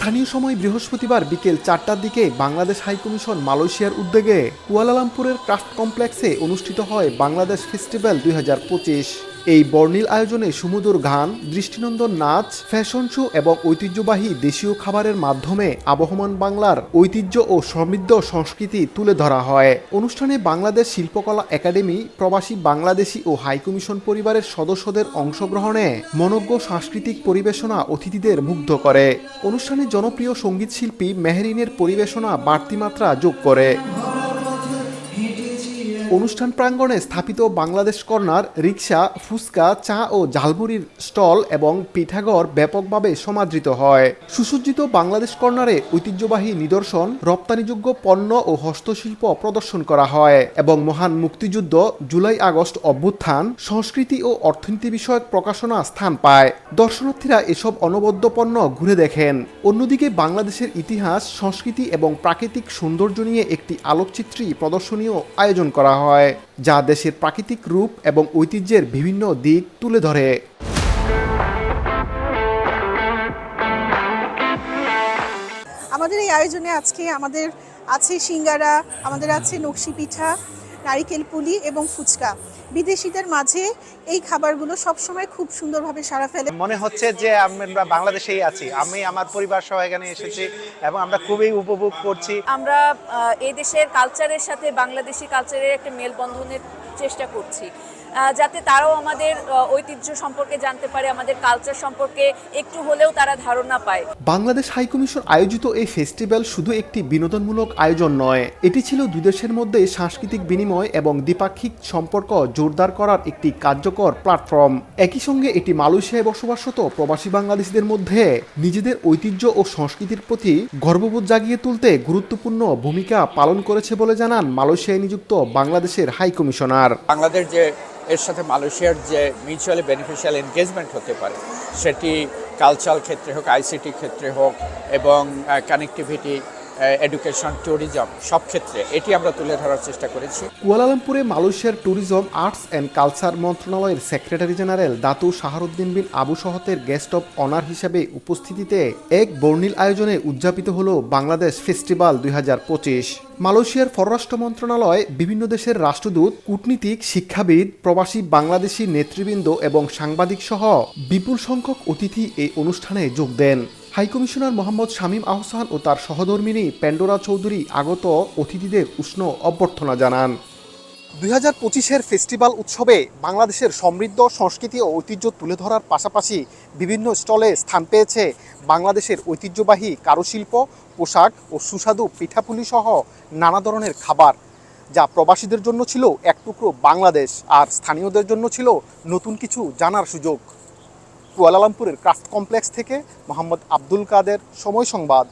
স্থানীয় সময় বৃহস্পতিবার বিকেল 4টার দিকে বাংলাদেশ হাইকমিশন মালয়েশিয়ার উদ্যোগে কুয়ালালামপুরের ক্রাফট কমপ্লেক্সে অনুষ্ঠিত হয় বাংলাদেশ ফেস্টিভ্যাল 2025। এই বর্ণিল আয়োজনে সুমধুর গান, দৃষ্টিনন্দন নাচ, ফ্যাশন শো এবং ঐতিহ্যবাহী দেশীয় খাবারের মাধ্যমে আবহমান বাংলার ঐতিহ্য ও সমৃদ্ধ সংস্কৃতি তুলে ধরা হয়। অনুষ্ঠানে বাংলাদেশ শিল্পকলা একাডেমি, প্রবাসী বাংলাদেশি ও হাইকমিশন পরিবারের সদস্যদের অংশগ্রহণে মনোজ্ঞ সাংস্কৃতিক পরিবেশনা অতিথিদের মুগ্ধ করে। অনুষ্ঠানে জনপ্রিয় সঙ্গীত শিল্পী মেহেরিনের পরিবেশনা বাড়তি মাত্রা যোগ করে। অনুষ্ঠান প্রাঙ্গণে স্থাপিত বাংলাদেশ কর্নার, রিকশা, ফুচকা, চা ও ঝালমুড়ির স্টল এবং পিঠাঘর ব্যাপকভাবে সমাদৃত হয়। সুসজ্জিত বাংলাদেশ কর্নারে ঐতিহ্যবাহী নিদর্শন, রপ্তানিযোগ্য পণ্য ও হস্তশিল্প প্রদর্শন করা হয় এবং মহান মুক্তিযুদ্ধ, জুলাই আগস্ট অভ্যুত্থান, সংস্কৃতি ও অর্থনীতি বিষয়ক প্রকাশনা স্থান পায়। দর্শনার্থীরা এসব অনবদ্য পণ্য ঘুরে দেখেন। অন্যদিকে বাংলাদেশের ইতিহাস, সংস্কৃতি এবং প্রাকৃতিক সৌন্দর্য নিয়ে একটি আলোকচিত্রী প্রদর্শনীও আয়োজন করা হয়, যা দেশের প্রাকৃতিক রূপ এবং ঐতিহ্যের বিভিন্ন দিক তুলে ধরে। আমাদের এই আয়োজনে আজকে আমাদের আছে সিঙ্গারা, আমাদের আছে নকশি পিঠা, নারিকেল পুলি এবং ফুচকা। বিদেশিদের মাঝে এই খাবারগুলো সবসময় খুব সুন্দরভাবে সাড়া ফেলে। মনে হচ্ছে যে আমরা বাংলাদেশেই আছি। আমি আমার পরিবার সহ এখানে এসেছি এবং আমরা খুবই উপভোগ করছি। আমরা এই দেশের কালচারের সাথে বাংলাদেশি কালচারের একটা মেলবন্ধনের চেষ্টা করছি, যাতে তারাও আমাদের ঐতিহ্য সম্পর্কে জানতে পারে, আমাদের কালচার সম্পর্কে একটু হলেও তারা ধারণা পায়। বাংলাদেশ হাইকমিশন আয়োজিত এই ফেস্টিভ্যাল শুধু একটি বিনোদনমূলক আয়োজন নয়, এটি ছিল দুই দেশের মধ্যে সাংস্কৃতিক বিনিময় এবং দ্বিপাক্ষিক সম্পর্ক জোরদার করার একটি কার্যকর প্ল্যাটফর্ম। একই সঙ্গে এটি মালয়েশিয়ায় বসবাসরত প্রবাসী বাংলাদেশিদের মধ্যে নিজেদের ঐতিহ্য ও সংস্কৃতির প্রতি গর্ববোধ জাগিয়ে তুলতে গুরুত্বপূর্ণ ভূমিকা পালন করেছে বলে জানান মালয়েশিয়ায় নিযুক্ত বাংলাদেশের হাইকমিশনার। বাংলাদেশ যে এর সাথে মালয়েশিয়ার যে মিউচুয়ালি বেনিফিশিয়াল এনগেজমেন্ট হতে পারে, সেটি কালচারাল ক্ষেত্রে হোক, আইসিটি ক্ষেত্রে হোক এবং কানেক্টিভিটি, এডুকেশন, ট্যুরিজম সব ক্ষেত্রে এটি আমরা তুলে ধরার চেষ্টা করেছি। কুয়ালালামপুরে মালয়েশিয়ার ট্যুরিজম, আর্টস অ্যান্ড কালচার মন্ত্রণালয়ের secretary general Datu Shahruddin bin Abu শহতের গেস্ট অব অনার হিসেবে উপস্থিতিতে এক বর্ণিল আয়োজনে উদযাপিত হল বাংলাদেশ ফেস্টিভ্যাল 2025। মালয়েশিয়ার পররাষ্ট্র মন্ত্রণালয়, বিভিন্ন দেশের রাষ্ট্রদূত, কূটনীতিক, শিক্ষাবিদ, প্রবাসী বাংলাদেশি নেতৃবৃন্দ এবং সাংবাদিক সহ বিপুল সংখ্যক অতিথি এই অনুষ্ঠানে যোগ দেন। হাইকমিশনার মোহাম্মদ শামীম আহসান ও তার সহধর্মিণী পেন্ডোরা চৌধুরী আগত অতিথিদের উষ্ণ অভ্যর্থনা জানান। 2025-এর ফেস্টিভ্যাল উৎসবে বাংলাদেশের সমৃদ্ধ সংস্কৃতি ও ঐতিহ্য তুলে ধরার পাশাপাশি বিভিন্ন স্টলে স্থান পেয়েছে বাংলাদেশের ঐতিহ্যবাহী কারুশিল্প, পোশাক ও সুস্বাদু পিঠাপুলি সহ নানা ধরনের খাবার, যা প্রবাসীদের জন্য ছিল এক টুকরো বাংলাদেশ আর স্থানীয়দের জন্য ছিল নতুন কিছু জানার সুযোগ। কুয়ালালামপুরের ক্রাফট কমপ্লেক্স থেকে মোহাম্মদ আব্দুল কাদের, সময় সংবাদ।